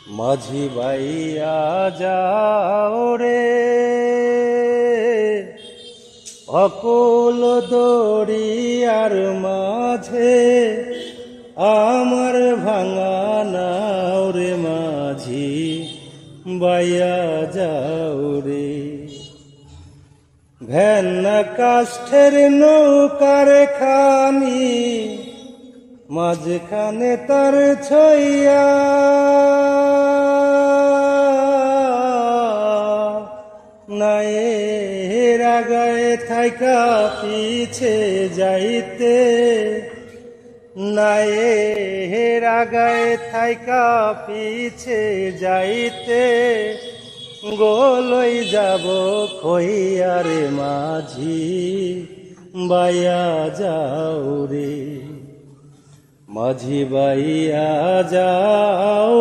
মাঝি বাইয়া যাও রে অকুল দরিয়ার মাঝে আমার ভাঙা নাও রে মাঝি বাইয়া যাও রে। ভেন্না কাষ্ঠের নৌকার খানি মাঝখানে তার ছইয়া নায়ের আগায় থাইকা পিছে যাইতে নায়ের আগায় থাইকা পিছে যাইতে গোলই যাব খইয়ারে মাঝি বাইয়া যাও রে মাঝি বাইয়া যাও।